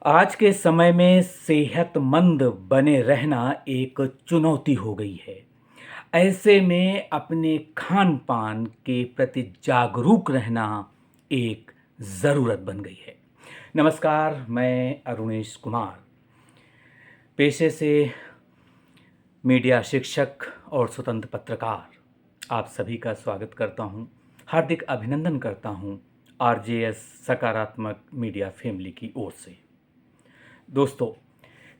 आज के समय में सेहतमंद बने रहना एक चुनौती हो गई है। ऐसे में अपने खान-पान के प्रति जागरूक रहना एक ज़रूरत बन गई है। नमस्कार, मैं अरुणेश कुमार। पेशे से मीडिया शिक्षक और स्वतंत्र पत्रकार, आप सभी का स्वागत करता हूँ। हार्दिक अभिनंदन करता हूँ आरजेएस सकारात्मक मीडिया फैमिली की ओर से। दोस्तों,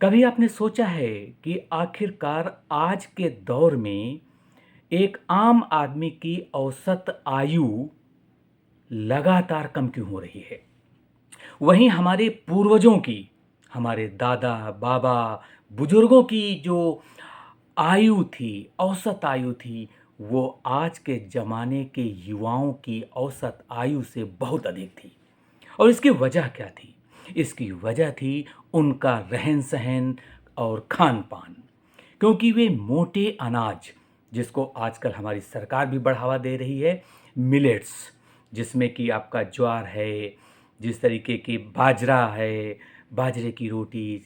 कभी आपने सोचा है कि आखिरकार आज के दौर में एक आम आदमी की औसत आयु लगातार कम क्यों हो रही है? वहीं हमारे पूर्वजों की, हमारे दादा, बाबा, बुजुर्गों की जो आयु थी, औसत आयु थी, वो आज के ज़माने के युवाओं की औसत आयु से बहुत अधिक थी। और इसकी वजह क्या थी? इसकी वजह थी उनका रहन-सहन और खान-पान। क्योंकि वे मोटे अनाज, जिसको आजकल हमारी सरकार भी बढ़ावा दे रही है, मिलेट्स, जिसमें कि आपका ज्वार है, जिस तरीके की बाजरा है, बाजरे की रोटी,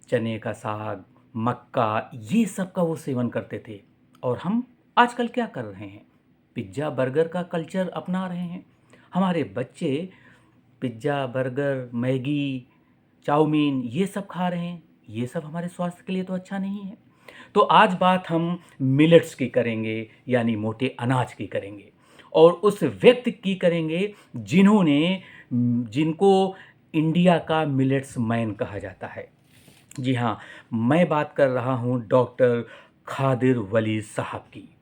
चने का साग, मक्का, ये सब का वो सेवन करते थे। और हम आजकल क्या कर रहे हैं? पिज़्ज़ा, बर्गर का कल्चर अपना रहे हैं। हमारे बच्चे पिज़्ज़ा, बर्गर, मैगी, चाउमीन ये सब खा रहे हैं। ये सब हमारे स्वास्थ्य के लिए तो अच्छा नहीं है। तो आज बात हम मिलेट्स की करेंगे, यानी मोटे अनाज की करेंगे। और उस व्यक्ति की करेंगे जिनको इंडिया का मिलेट्स मैन कहा जाता है। जी हाँ, मैं बात कर रहा हूँ डॉक्टर खादिर वली साहब की।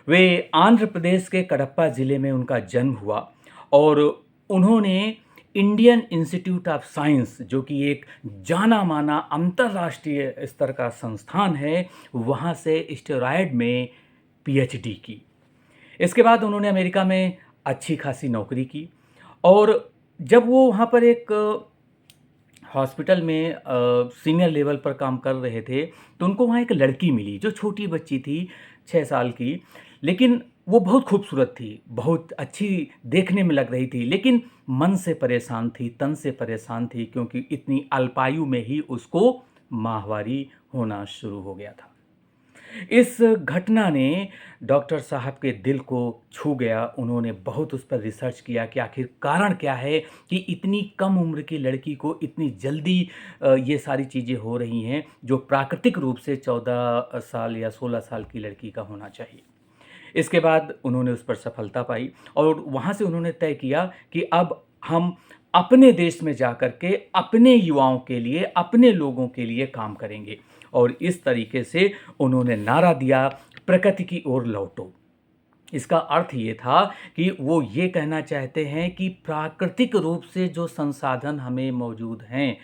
वे आंध्र प्रदेश के कडप्पा ज़िले में उनका जन्म हुआ और उन्होंने इंडियन इंस्टीट्यूट ऑफ साइंस, जो कि एक जाना-माना अंतर्राष्ट्रीय स्तर का संस्थान है, वहाँ से स्टेरॉयड में पीएचडी की। इसके बाद उन्होंने अमेरिका में अच्छी खासी नौकरी की और जब वो वहाँ पर एक हॉस्पिटल में सीनियर लेवल पर काम कर रहे थे, तो उनको वहाँ एक लड़की मिली जो छोटी बच्ची थी, 6 साल की। लेकिन वो बहुत खूबसूरत थी, बहुत अच्छी देखने में लग रही थी, लेकिन मन से परेशान थी, तन से परेशान थी, क्योंकि इतनी अल्पायु में ही उसको माहवारी होना शुरू हो गया था। इस घटना ने डॉक्टर साहब के दिल को छू गया। उन्होंने बहुत उस पर रिसर्च किया कि आखिर कारण क्या है कि इतनी कम उम्र की लड़की को इतनी जल्दी ये सारी चीज़ें हो रही हैं, जो प्राकृतिक रूप से 14 साल या 16 साल की लड़की का होना चाहिए। इसके बाद उन्होंने उस पर सफलता पाई और वहाँ से उन्होंने तय किया कि अब हम अपने देश में जाकर के अपने युवाओं के लिए, अपने लोगों के लिए काम करेंगे। और इस तरीके से उन्होंने नारा दिया, प्रकृति की ओर लौटो। इसका अर्थ ये था कि वो ये कहना चाहते हैं कि प्राकृतिक रूप से जो संसाधन हमें मौजूद हैं,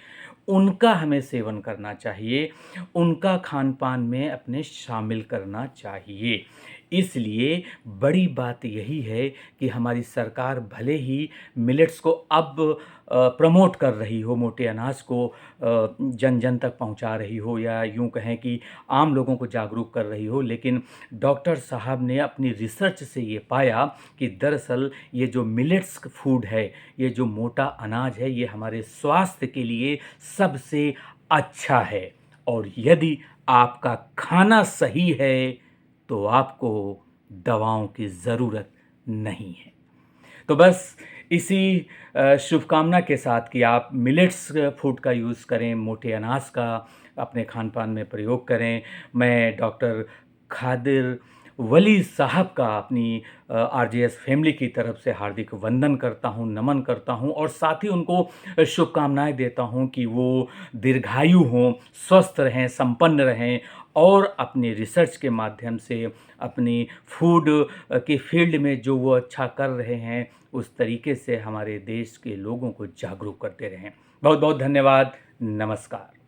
उनका हमें सेवन करना चाहिए, उनका खान-पान में अपने शामिल करना चाहिए। इसलिए बड़ी बात यही है कि हमारी सरकार भले ही मिलेट्स को अब प्रमोट कर रही हो, मोटे अनाज को जन-जन तक पहुँचा रही हो, या यूँ कहें कि आम लोगों को जागरूक कर रही हो, लेकिन डॉक्टर साहब ने अपनी रिसर्च से ये पाया कि दरअसल ये जो मिलेट्स फूड है, ये जो मोटा अनाज है, ये हमारे स्वास्थ्य के लिए सबसे अच्छा है। और यदि आपका खाना सही है, तो आपको दवाओं की ज़रूरत नहीं है। तो बस इसी शुभकामना के साथ कि आप मिलेट्स फूड का यूज़ करें, मोटे अनाज का अपने खान-पान में प्रयोग करें। मैं डॉक्टर खादिर वली साहब का अपनी आरजेएस फैमिली की तरफ से हार्दिक वंदन करता हूँ, नमन करता हूँ और साथ ही उनको शुभकामनाएँ देता हूँ कि वो दीर्घायु हों, स्वस्थ रहें, संपन्न रहें और अपने रिसर्च के माध्यम से अपनी फूड के फ़ील्ड में जो वो अच्छा कर रहे हैं, उस तरीके से हमारे देश के लोगों को जागरूक करते रहें। बहुत-बहुत धन्यवाद। नमस्कार।